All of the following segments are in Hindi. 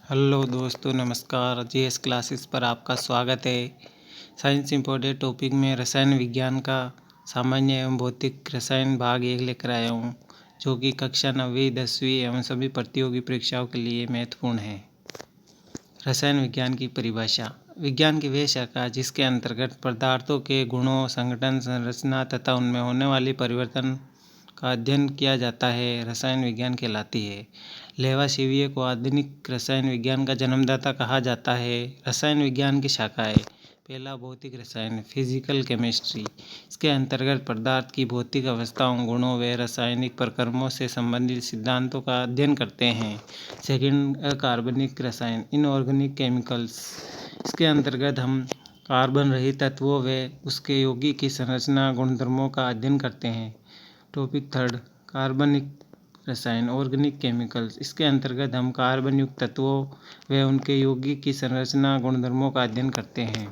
हेलो दोस्तों, नमस्कार। जीएस क्लासेस पर आपका स्वागत है। साइंस इम्पोर्टेंट टॉपिक में रसायन विज्ञान का सामान्य एवं भौतिक रसायन भाग 1 लेकर आया हूँ, जो कि कक्षा 9वीं 10वीं एवं सभी प्रतियोगी परीक्षाओं के लिए महत्वपूर्ण है। रसायन विज्ञान की परिभाषा। विज्ञान की वह शाखा जिसके अंतर्गत पदार्थों के गुणों, संगठन, संरचना तथा उनमें होने वाली परिवर्तन का अध्ययन किया जाता है, रसायन विज्ञान कहलाती है। लेवाशिविये को आधुनिक रसायन विज्ञान का जन्मदाता कहा जाता है। रसायन विज्ञान की शाखाएं। पहला, भौतिक रसायन, फिजिकल केमिस्ट्री। इसके अंतर्गत पदार्थ की भौतिक अवस्थाओं, गुणों व रासायनिक प्रक्रमों से संबंधित सिद्धांतों का अध्ययन करते हैं। सेकंड, अकार्बनिक रसायन, इनऑर्गेनिक केमिकल्स। इसके अंतर्गत हम कार्बन रहित तत्वों व उसके यौगिक की संरचना, गुणधर्मों का अध्ययन करते हैं। टॉपिक थर्ड, कार्बनिक रसायन, ऑर्गेनिक केमिकल्स। इसके अंतर्गत हम कार्बन युक्त तत्वों व उनके यौगिक की संरचना, गुणधर्मों का अध्ययन करते हैं।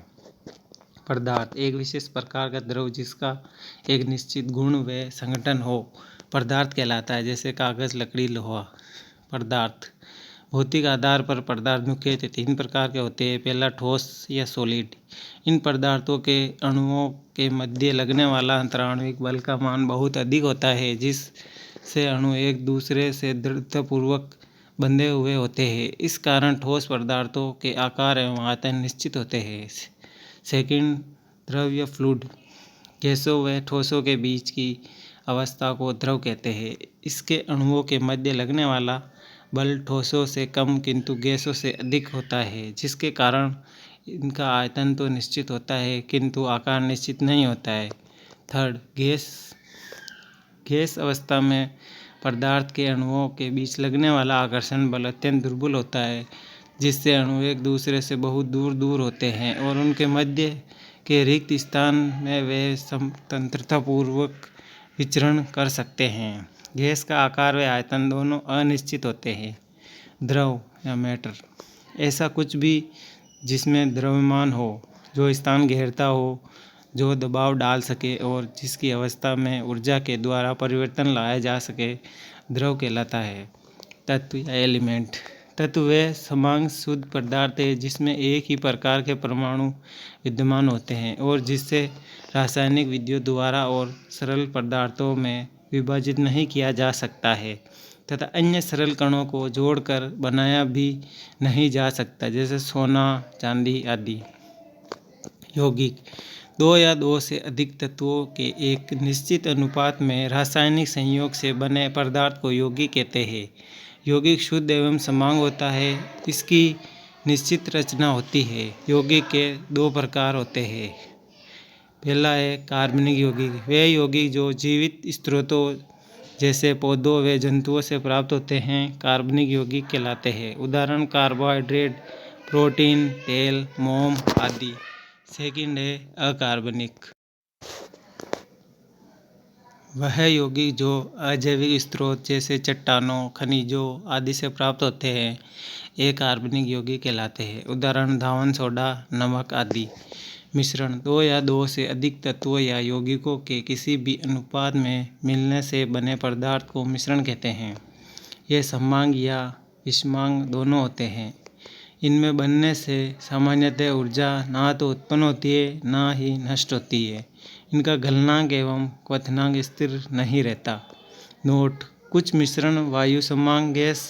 पदार्थ, एक विशेष प्रकार का द्रव जिसका एक निश्चित गुण व संगठन हो, पदार्थ कहलाता है, जैसे कागज, लकड़ी, लोहा। पदार्थ, भौतिक आधार पर पदार्थ मुख्यतः 3 प्रकार के होते हैं। पहला, ठोस या सॉलिड। इन पदार्थों के अणुओं के मध्य लगने वाला अंतराण्विक बल का मान बहुत अधिक होता है, जिससे अणु एक दूसरे से दृढ़तापूर्वक बंधे हुए होते हैं। इस कारण ठोस पदार्थों के आकार एवं आयतन निश्चित होते हैं। सेकंड, द्रव या फ्लूइड। गैसों व ठोसों के बीच की अवस्था को द्रव कहते हैं। इसके अणुओं के मध्य लगने वाला बल ठोसों से कम किंतु गैसों से अधिक होता है, जिसके कारण इनका आयतन तो निश्चित होता है किंतु आकार निश्चित नहीं होता है। थर्ड, गैस अवस्था में पदार्थ के अणुओं के बीच लगने वाला आकर्षण बल अत्यंत दुर्बल होता है, जिससे अणु एक दूसरे से बहुत दूर दूर होते हैं और उनके मध्य के रिक्त स्थान में वे स्वतंत्रतापूर्वक विचरण कर सकते हैं। गैस का आकार व आयतन दोनों अनिश्चित होते हैं। द्रव या मैटर, ऐसा कुछ भी जिसमें द्रव्यमान हो, जो स्थान घेरता हो, जो दबाव डाल सके और जिसकी अवस्था में ऊर्जा के द्वारा परिवर्तन लाया जा सके, द्रव कहलाता है। तत्व या एलिमेंट, तत्व व समांग शुद्ध पदार्थ है जिसमें एक ही प्रकार के परमाणु विद्यमान होते हैं और जिससे रासायनिक विद्युत द्वारा और सरल पदार्थों में विभाजित नहीं किया जा सकता है तथा अन्य सरल कणों को जोड़कर बनाया भी नहीं जा सकता, जैसे सोना, चांदी आदि। यौगिक, 2 या 2 से अधिक तत्वों के एक निश्चित अनुपात में रासायनिक संयोग से बने पदार्थ को यौगिक कहते हैं। यौगिक शुद्ध एवं समांग होता है, इसकी निश्चित रचना होती है। यौगिक के 2 प्रकार होते हैं। पहला है कार्बनिक यौगिक, वे यौगिक जो जीवित स्रोतों जैसे पौधों व जंतुओं से प्राप्त होते हैं, कार्बनिक यौगिक कहलाते हैं। उदाहरण कार्बोहाइड्रेट, प्रोटीन, तेल, मोम आदि। सेकंड है अकार्बनिक, वह यौगिक जो अजैविक स्रोत जैसे चट्टानों, खनिजों आदि से प्राप्त होते हैं, एक कार्बनिक यौगिक कहलाते हैं। उदाहरण धावन सोडा, नमक आदि। मिश्रण, 2 या 2 से अधिक तत्वों या यौगिकों के किसी भी अनुपात में मिलने से बने पदार्थ को मिश्रण कहते हैं। ये समांग या विषमांग दोनों होते हैं। इनमें बनने से सामान्यतः ऊर्जा ना तो उत्पन्न होती है ना ही नष्ट होती है। इनका गलनांक एवं क्वथनांक स्थिर नहीं रहता। नोट, कुछ मिश्रण वायु समांग गैस,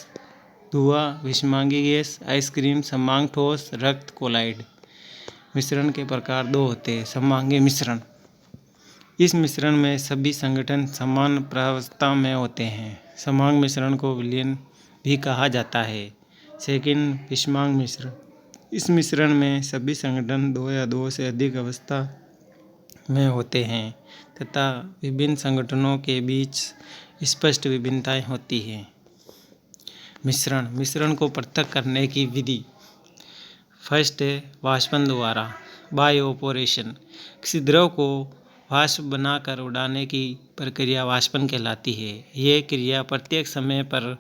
धुआं विषमांगी गैस, आइसक्रीम समांग ठोस, रक्त कोलाइड। मिश्रण के प्रकार 2 होते हैं। समांगी मिश्रण, इस मिश्रण में सभी संगठन समान प्रावस्था में होते हैं। समांग मिश्रण को विलयन भी कहा जाता है। सेकंड, विषमांग मिश्रण, इस मिश्रण में सभी संगठन 2 या 2 से अधिक अवस्था में होते हैं तथा विभिन्न संगठनों के बीच स्पष्ट विभिन्नताएं होती हैं। मिश्रण को पृथक करने की विधि। फर्स्ट है वाष्पन द्वारा, बाय ऑपरेशन। किसी द्रव को वाष्प बनाकर उड़ाने की प्रक्रिया वाष्पन कहलाती है। यह क्रिया प्रत्येक समय पर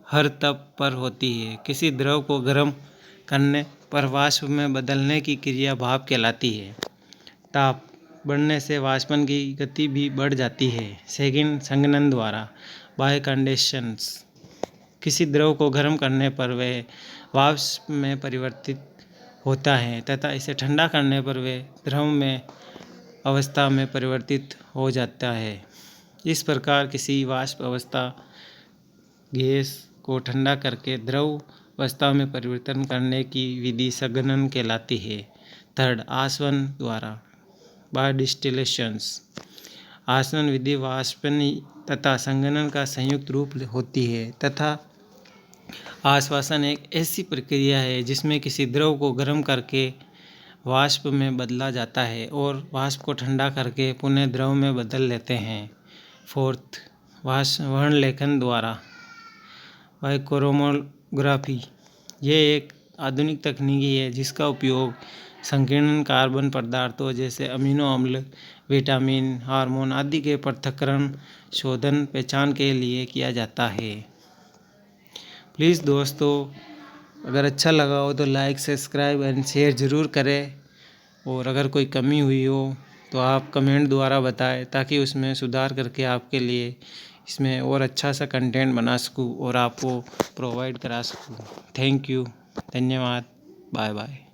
हर तप पर होती है। किसी द्रव को गर्म करने पर वाष्प में बदलने की क्रिया भाप कहलाती है। ताप बढ़ने से वाष्पन की गति भी बढ़ जाती है। सेकंड, संघनन द्वारा, बाय कंडेंसेशन। किसी द्रव को गर्म करने पर वह वाष्प में परिवर्तित होता है तथा इसे ठंडा करने पर वह द्रव में अवस्था में परिवर्तित हो जाता है। इस प्रकार किसी वाष्प अवस्था गैस को ठंडा करके द्रव अवस्था में परिवर्तन करने की विधि संघनन कहलाती है। थर्ड, आसवन द्वारा बाय डिस्टिलेशंस। आसवन विधि वाष्पन तथा संघनन का संयुक्त रूप होती है तथा आश्वासन एक ऐसी प्रक्रिया है जिसमें किसी द्रव को गर्म करके वाष्प में बदला जाता है और वाष्प को ठंडा करके पुनः द्रव में बदल लेते हैं। फोर्थ, वर्ण लेखन द्वारा बाय क्रोमैटोग्राफी। ये एक आधुनिक तकनीकी है जिसका उपयोग संकीर्ण कार्बन पदार्थों जैसे अमीनो अम्ल, विटामिन, हार्मोन आदि के पृथक्करण, शोधन, पहचान के लिए किया जाता है। प्लीज़ दोस्तों, अगर अच्छा लगा हो तो लाइक, सब्सक्राइब एंड शेयर ज़रूर करें और अगर कोई कमी हुई हो तो आप कमेंट द्वारा बताएं ताकि उसमें सुधार करके आपके लिए इसमें और अच्छा सा कंटेंट बना सकूं और आपको प्रोवाइड करा सकूं। थैंक यू, धन्यवाद, बाय बाय।